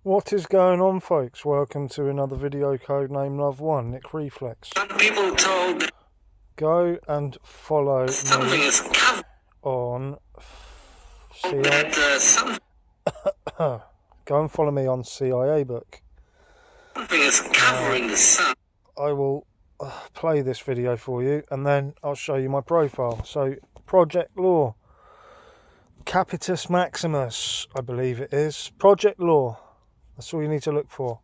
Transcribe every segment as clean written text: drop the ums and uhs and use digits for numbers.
What is going on, folks? Welcome to another video. Codename loveone, Nick Reflex. People told Go and follow something me is covered. on CIA. Go and follow me on CIA Book. Something is covering the sun. I will play this video for you, and then I'll show you my profile. So, Projekt Law, Capitis Maximus, I believe it is. Projekt Law. That's all you need to look for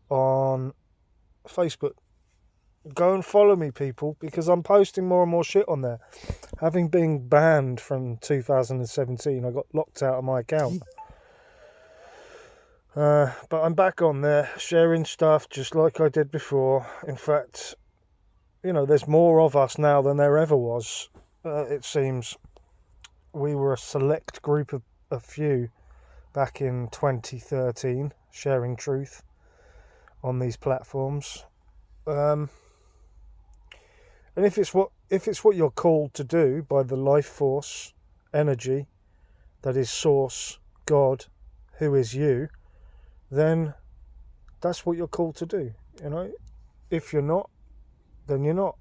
on Facebook. Go and follow me, people, because I'm posting more and more shit on there. Having been banned from 2017, I got locked out of my account. But I'm back on there, sharing stuff just like I did before. In fact, you know, there's more of us now than there ever was. It seems we were a select group of a few back in 2013, sharing truth on these platforms. And if it's what you're called to do by the life force, energy, that is source, God, who is you, then that's what you're called to do. You know, if you're not, then you're not.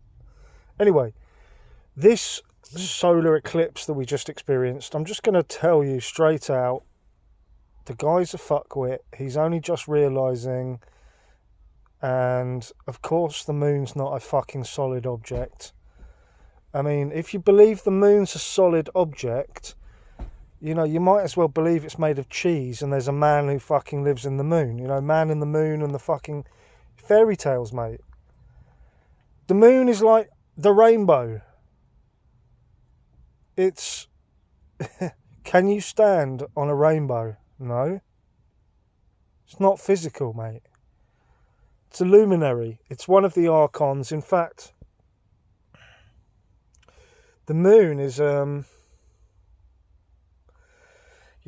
Anyway, this solar eclipse that we just experienced, I'm just going to tell you straight out, the guy's a fuckwit. He's only just realising, and of course the moon's not a fucking solid object. I mean, if you believe the moon's a solid object, you know, you might as well believe it's made of cheese and there's a man who fucking lives in the moon. You know, man in the moon and the fucking fairy tales, mate. The moon is like the rainbow. It's... Can you stand on a rainbow? No. It's not physical, mate. It's a luminary. It's one of the archons. In fact, the moon is... Yeah,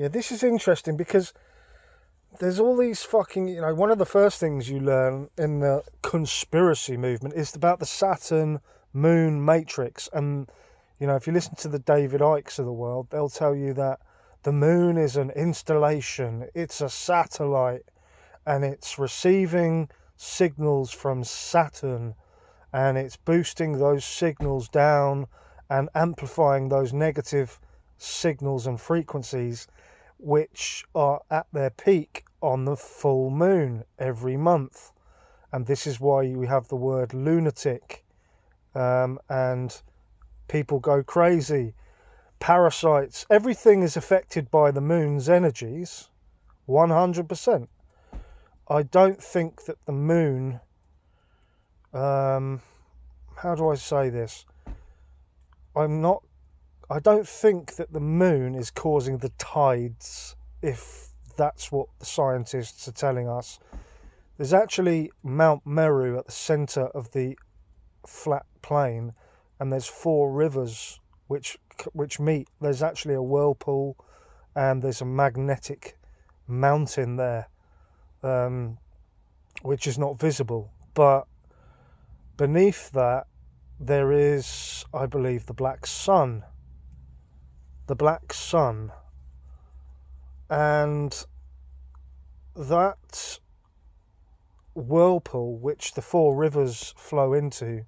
this is interesting because there's all these fucking... You know, one of the first things you learn in the conspiracy movement is about the Saturn moon matrix. And, you know, if you listen to the David Ickes of the world, they'll tell you that the moon is an installation. It's a satellite. And it's receiving signals from Saturn. And it's boosting those signals down and amplifying those negative signals and frequencies, which are at their peak on the full moon every month. And this is why we have the word lunatic, and people go crazy. Parasites, everything is affected by the moon's energies, 100%. I don't think that the moon, how do I say this? I don't think that the moon is causing the tides, if that's what the scientists are telling us. There's actually Mount Meru at the centre of the flat plain, and there's 4 rivers which meet. There's actually a whirlpool, and there's a magnetic mountain there, which is not visible. But beneath that, there is, I believe, the black sun. The black sun. And that whirlpool, which the 4 rivers flow into,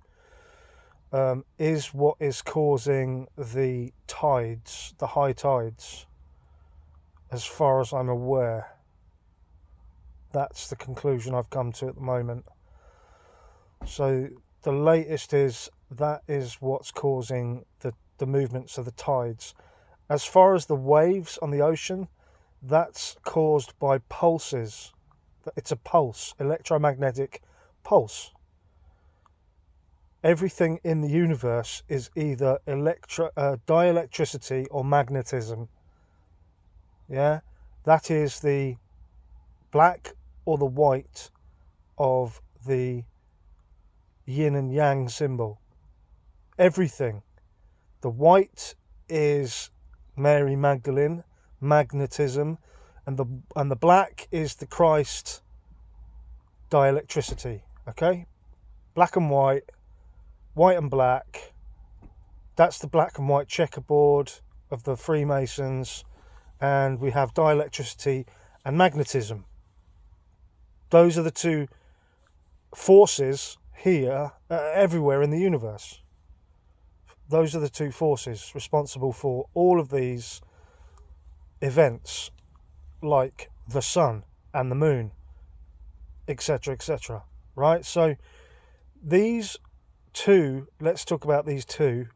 is what is causing the tides, the high tides, as far as I'm aware. That's the conclusion I've come to at the moment. So the latest is that is what's causing the movements of the tides. As far as the waves on the ocean, that's caused by pulses. It's a pulse, electromagnetic pulse. Everything in the universe is either dielectricity or magnetism. Yeah, that is the black or the white of the yin and yang symbol. Everything. The white is Mary Magdalene, magnetism, and the black is the Christ, dielectricity. Okay, black and white, white and black. That's the black and white checkerboard of the Freemasons, and we have dielectricity and magnetism. Those are the two forces here, everywhere in the universe. Those are the two forces responsible for all of these events, like the sun and the moon, etc., etc. Right? So these two, let's talk about these two,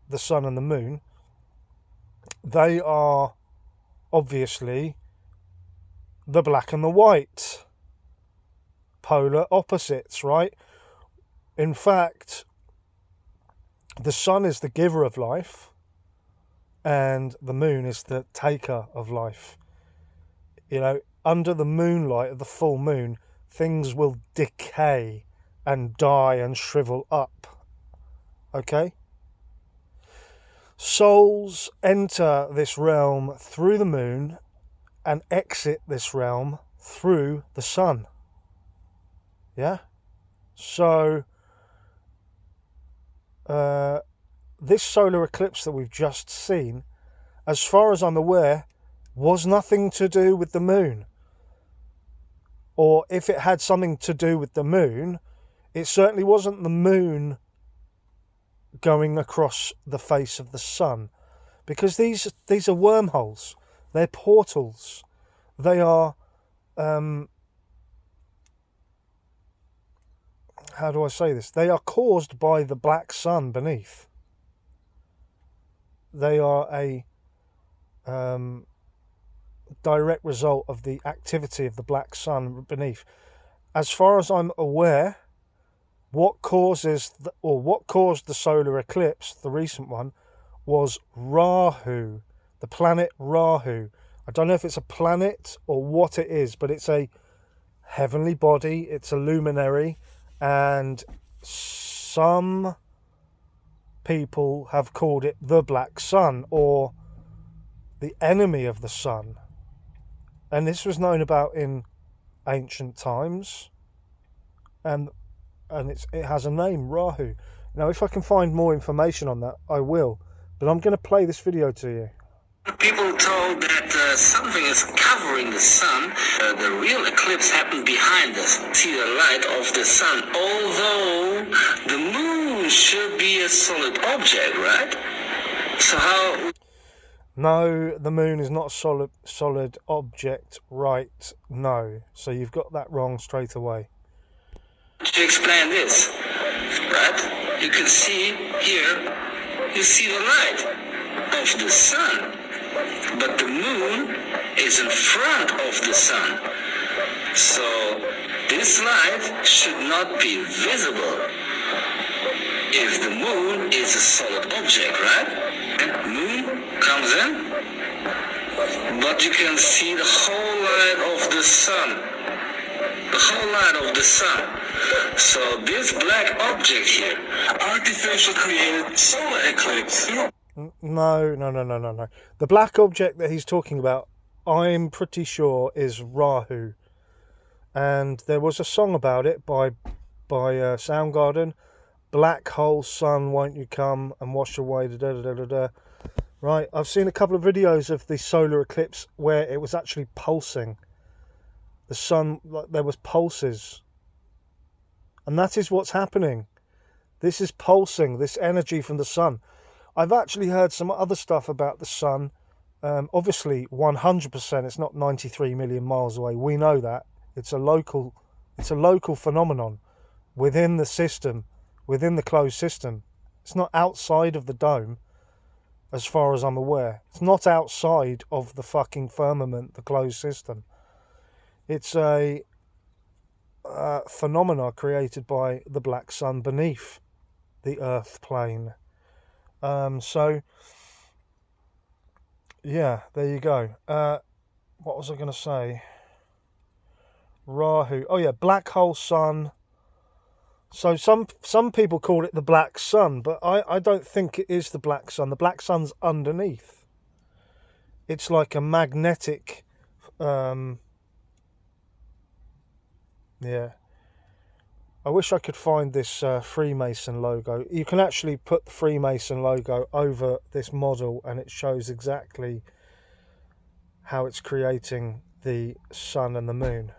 the sun and the moon. They are obviously the black and the white, polar opposites, right? In fact, the sun is the giver of life and the moon is the taker of life. You know, under the moonlight of the full moon, things will decay and die and shrivel up. Okay? Souls enter this realm through the moon and exit this realm through the sun. Yeah? So, this solar eclipse that we've just seen, as far as I'm aware, was nothing to do with the moon. Or if it had something to do with the moon, it certainly wasn't the moon going across the face of the sun. Because these are wormholes. They're portals. They are, how do I say this? They are caused by the black sun beneath. They are a direct result of the activity of the black sun beneath. As far as I'm aware, what caused the solar eclipse, the recent one, was Rahu, the planet Rahu. I don't know if it's a planet or what it is, but it's a heavenly body, it's a luminary, and some people have called it the black sun or the enemy of the sun. And this was known about in ancient times, and it has a name, Rahu. Now, if I can find more information on that, I will. But I'm going to play this video to you. People told that something is covering the sun. The real eclipse happened behind us. See the light of the sun. Although the moon should be a solid object, right? So how... No, the moon is not a solid object, right? No. So you've got that wrong straight away. To explain this, right? You can see here, you see the light of the sun. But the moon is in front of the sun. So this light should not be visible if the moon is a solid object, right? And moon comes in, but you can see the whole light of the sun. The whole light of the sun. So this black object here, artificial created solar eclipse. No. The black object that he's talking about, I'm pretty sure, is Rahu. And there was a song about it by Soundgarden. Black hole sun, won't you come and wash away da da da da da. Right, I've seen a couple of videos of the solar eclipse where it was actually pulsing. The sun, like there was pulses. And that is what's happening. This is pulsing, this energy from the sun. I've actually heard some other stuff about the sun. Obviously, 100%, it's not 93 million miles away. We know that. It's a local phenomenon within the system, within the closed system. It's not outside of the dome, as far as I'm aware. It's not outside of the fucking firmament, the closed system. It's a phenomena created by the black sun beneath the earth plane. So, yeah, there you go. What was I going to say? Rahu. Oh, yeah, black hole sun. So some people call it the black sun, but I don't think it is the black sun. The black sun's underneath. It's like a magnetic... yeah. I wish I could find this Freemason logo. You can actually put the Freemason logo over this model and it shows exactly how it's creating the sun and the moon.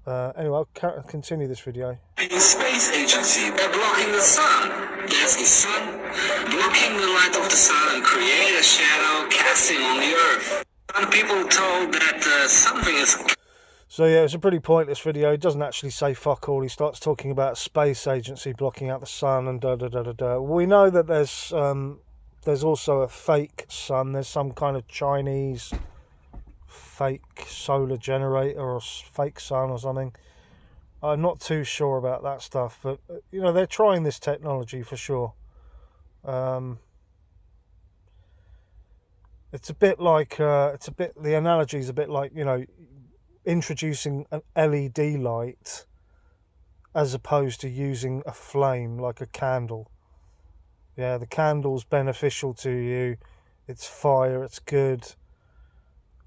Anyway, I'll continue this video. The space agency, they're blocking the sun. There's the sun blocking the light of the sun and create a shadow casting on the earth. Some people told that something is... So yeah, it's a pretty pointless video. He doesn't actually say fuck all. He starts talking about space agency blocking out the sun and da da da da da. We know that there's also a fake sun. There's some kind of Chinese fake solar generator or fake sun or something. I'm not too sure about that stuff, but you know, they're trying this technology for sure. It's a bit like the analogy is a bit like, you know, introducing an LED light as opposed to using a flame like a candle. Yeah, the candle's beneficial to you, it's fire, it's good,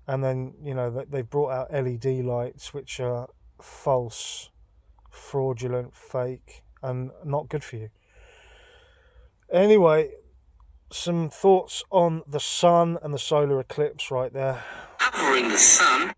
and then, you know, they've brought out LED lights which are false, fraudulent, fake, and not good for you. Anyway, some thoughts on the sun and the solar eclipse right there. covering the sun